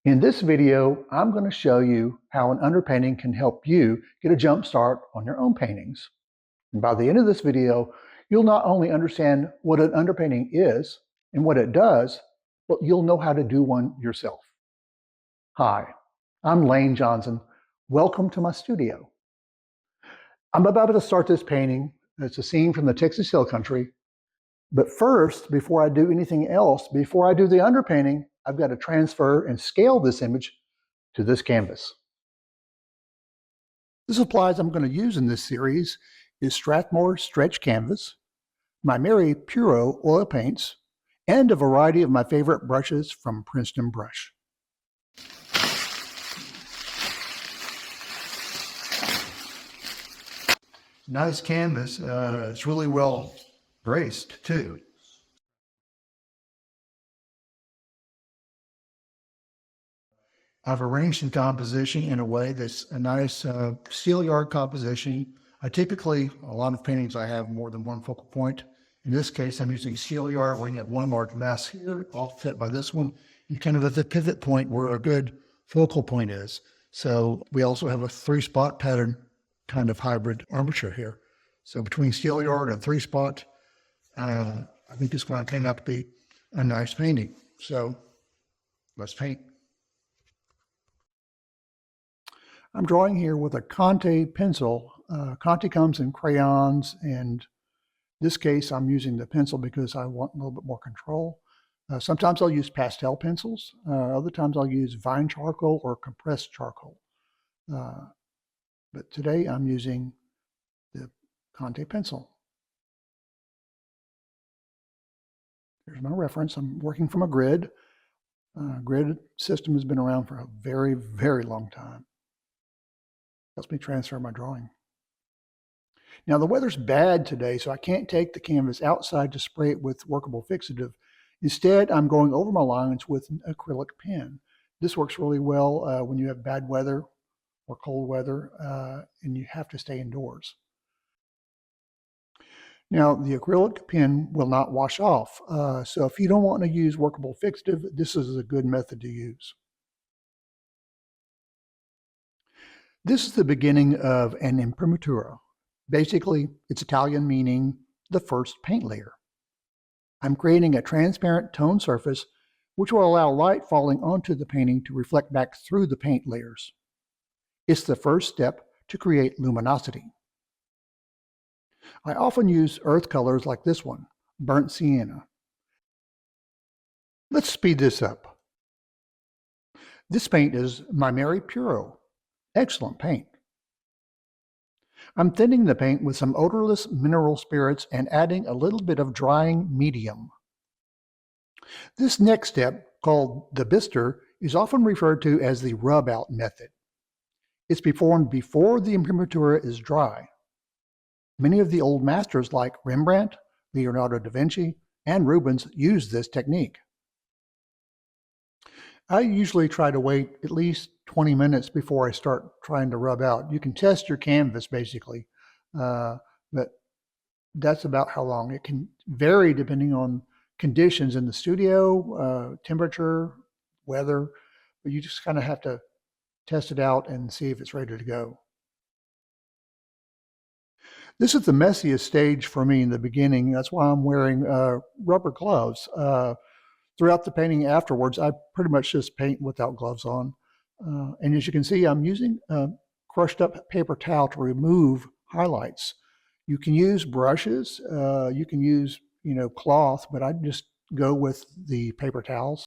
In this video, I'm going to show you how an underpainting can help you get a jump start on your own paintings. And by the end of this video, you'll not only understand what an underpainting is and what it does, but you'll know how to do one yourself. Hi, I'm Lane Johnson. Welcome to my studio. I'm about to start this painting. It's a scene from the Texas Hill Country. But first, before I do anything else, before I do the underpainting, I've got to transfer and scale this image to this canvas. The supplies I'm going to use in this series is Strathmore stretch canvas, Maimeri Puro oil paints, and a variety of my favorite brushes from Princeton Brush. Nice canvas. It's really well graced too. I've arranged the composition in a way that's a nice steel yard composition. A lot of paintings I have more than one focal point. In this case, I'm using steel yard where you have one large mass here, offset by this one, and kind of at the pivot point where a good focal point is. So we also have a 3-spot pattern kind of hybrid armature here. So between steel yard and 3-spot, I think it's going to turn out to be a nice painting. So let's paint. I'm drawing here with a Conté pencil. Conté comes in crayons, and in this case I'm using the pencil because I want a little bit more control. Sometimes I'll use pastel pencils. Other times I'll use vine charcoal or compressed charcoal. But today I'm using the Conté pencil. Here's my reference. I'm working from a grid. Grid system has been around for a very, very long time. Helps me transfer my drawing. Now the weather's bad today, so I can't take the canvas outside to spray it with workable fixative. Instead, I'm going over my lines with an acrylic pen. This works really well when you have bad weather or cold weather and you have to stay indoors. Now the acrylic pen will not wash off, so if you don't want to use workable fixative, this is a good method to use. This is the beginning of an imprimatura. Basically, it's Italian meaning the first paint layer. I'm creating a transparent tone surface which will allow light falling onto the painting to reflect back through the paint layers. It's the first step to create luminosity. I often use earth colors like this one, burnt sienna. Let's speed this up. This paint is Maimeri Puro. Excellent paint. I'm thinning the paint with some odorless mineral spirits and adding a little bit of drying medium. This next step, called the bistre, is often referred to as the rub-out method. It's performed before the imprimatura is dry. Many of the old masters like Rembrandt, Leonardo da Vinci, and Rubens used this technique. I usually try to wait at least 20 minutes before I start trying to rub out. You can test your canvas basically, but that's about how long. It can vary depending on conditions in the studio, temperature, weather, but you just kind of have to test it out and see if it's ready to go. This is the messiest stage for me in the beginning. That's why I'm wearing rubber gloves. Throughout the painting afterwards, I pretty much just paint without gloves on. And as you can see, I'm using crushed up paper towel to remove highlights. You can use brushes, you can use cloth, but I just go with the paper towels.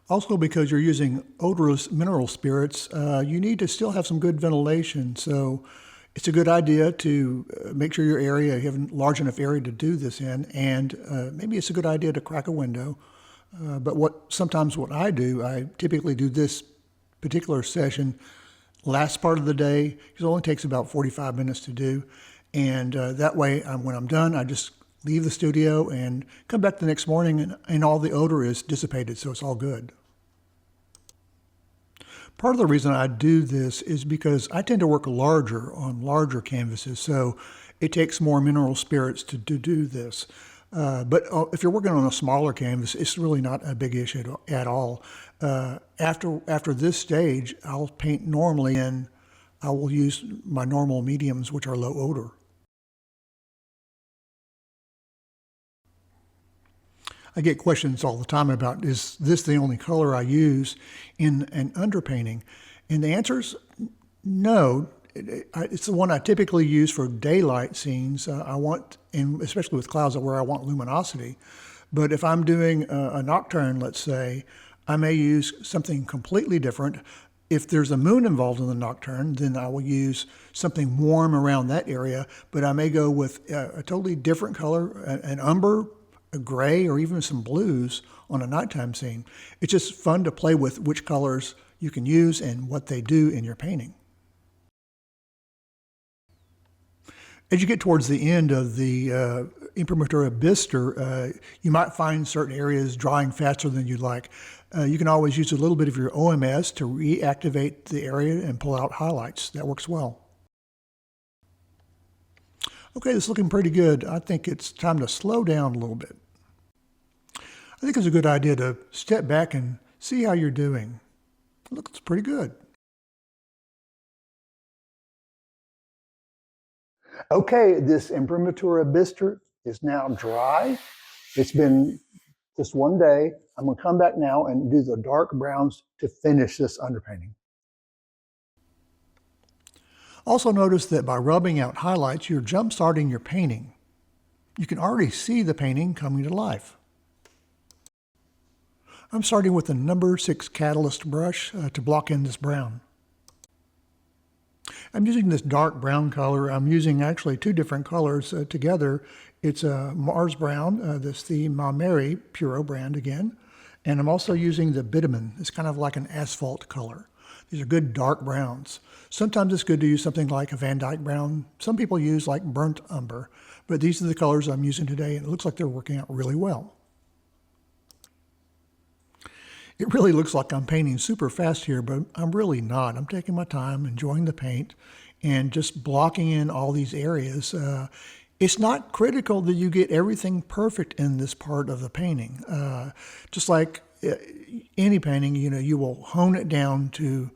Also, because you're using odorless mineral spirits, you need to still have some good ventilation. So it's a good idea to make sure you have a large enough area to do this in, and maybe it's a good idea to crack a window. But sometimes what I do, I typically do this particular session last part of the day, because it only takes about 45 minutes to do. And that way, when I'm done, I just leave the studio and come back the next morning and all the odor is dissipated, so it's all good. Part of the reason I do this is because I tend to work on larger canvases, so it takes more mineral spirits to do this. But if you're working on a smaller canvas, it's really not a big issue at all. After this stage, I'll paint normally, and I will use my normal mediums, which are low odor. I get questions all the time about, is this the only color I use in an underpainting? And the answer is no. It's the one I typically use for daylight scenes. And especially with clouds where I want luminosity. But if I'm doing a nocturne, let's say, I may use something completely different. If there's a moon involved in the nocturne, then I will use something warm around that area. But I may go with a totally different color, an umber, a gray, or even some blues on a nighttime scene. It's just fun to play with which colors you can use and what they do in your painting. As you get towards the end of the imprimatura bistre, you might find certain areas drying faster than you'd like. You can always use a little bit of your OMS to reactivate the area and pull out highlights. That works well. Okay, this is looking pretty good. I think it's time to slow down a little bit. I think it's a good idea to step back and see how you're doing. It looks pretty good. Okay, this imprimatura bistre is now dry. It's been just one day. I'm going to come back now and do the dark browns to finish this underpainting. Also notice that by rubbing out highlights, you're jump-starting your painting. You can already see the painting coming to life. I'm starting with the number 6 Catalyst brush to block in this brown. I'm using this dark brown color. I'm using actually two different colors together. It's a Mars brown, this the Maimeri Puro brand again. And I'm also using the bitumen. It's kind of like an asphalt color. These are good dark browns. Sometimes it's good to use something like a Van Dyke brown. Some people use like burnt umber, but these are the colors I'm using today, and it looks like they're working out really well. It really looks like I'm painting super fast here, but I'm really not. I'm taking my time, enjoying the paint, and just blocking in all these areas. It's not critical that you get everything perfect in this part of the painting. Just like any painting, you will hone it down to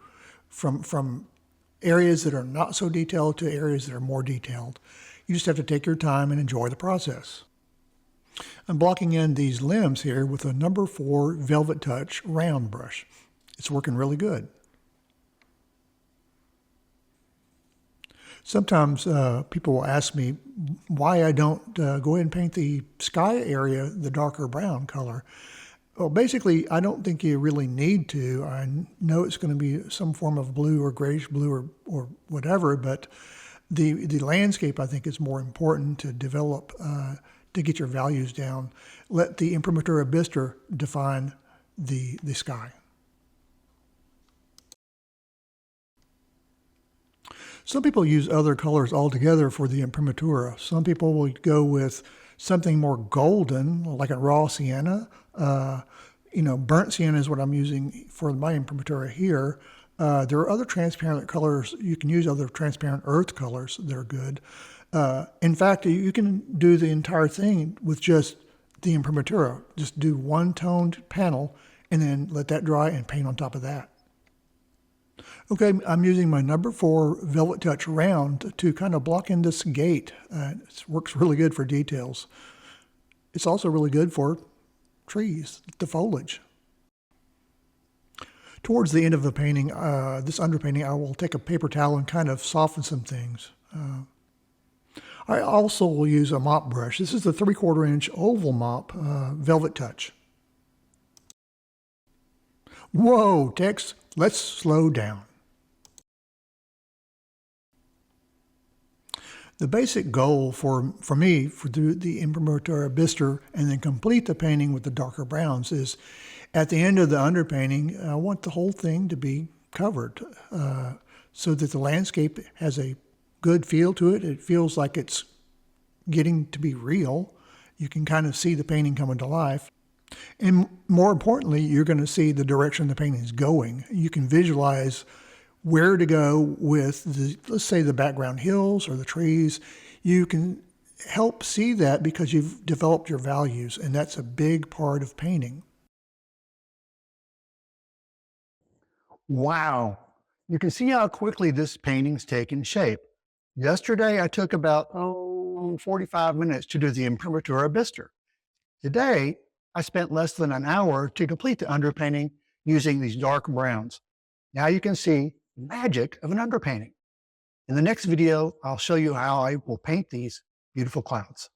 from areas that are not so detailed to areas that are more detailed. You just have to take your time and enjoy the process. I'm blocking in these limbs here with a number 4 Velvetouch round brush. It's working really good. Sometimes people will ask me why I don't go ahead and paint the sky area the darker brown color. Well, basically, I don't think you really need to. I know it's going to be some form of blue or grayish blue or whatever, but the landscape, I think, is more important to develop to get your values down. Let the imprimatura bistre define the sky. Some people use other colors altogether for the imprimatura. Some people will go with something more golden, like a raw sienna. Burnt sienna is what I'm using for my imprimatura here. There are other transparent colors. You can use other transparent earth colors that are good. In fact, you can do the entire thing with just the imprimatura. Just do one toned panel and then let that dry and paint on top of that. Okay, I'm using my number 4 Velvetouch round to kind of block in this gate. It works really good for details. It's also really good for trees, the foliage. Towards the end of the painting, this underpainting, I will take a paper towel and kind of soften some things. I also will use a mop brush. This is the 3/4 inch oval mop, Velvetouch. Whoa, Tex, let's slow down. The basic goal for me, for the imprimatura bistre and then complete the painting with the darker browns is at the end of the underpainting, I want the whole thing to be covered so that the landscape has a good feel to it. It feels like it's getting to be real. You can kind of see the painting coming to life. And more importantly, you're going to see the direction the painting is going. You can visualize where to go with, let's say, the background hills or the trees. You can help see that because you've developed your values, and that's a big part of painting. Wow, you can see how quickly this painting's taken shape. Yesterday, I took about 45 minutes to do the imprimatura bistre. Today, I spent less than an hour to complete the underpainting using these dark browns. Now you can see the magic of an underpainting. In the next video, I'll show you how I will paint these beautiful clouds.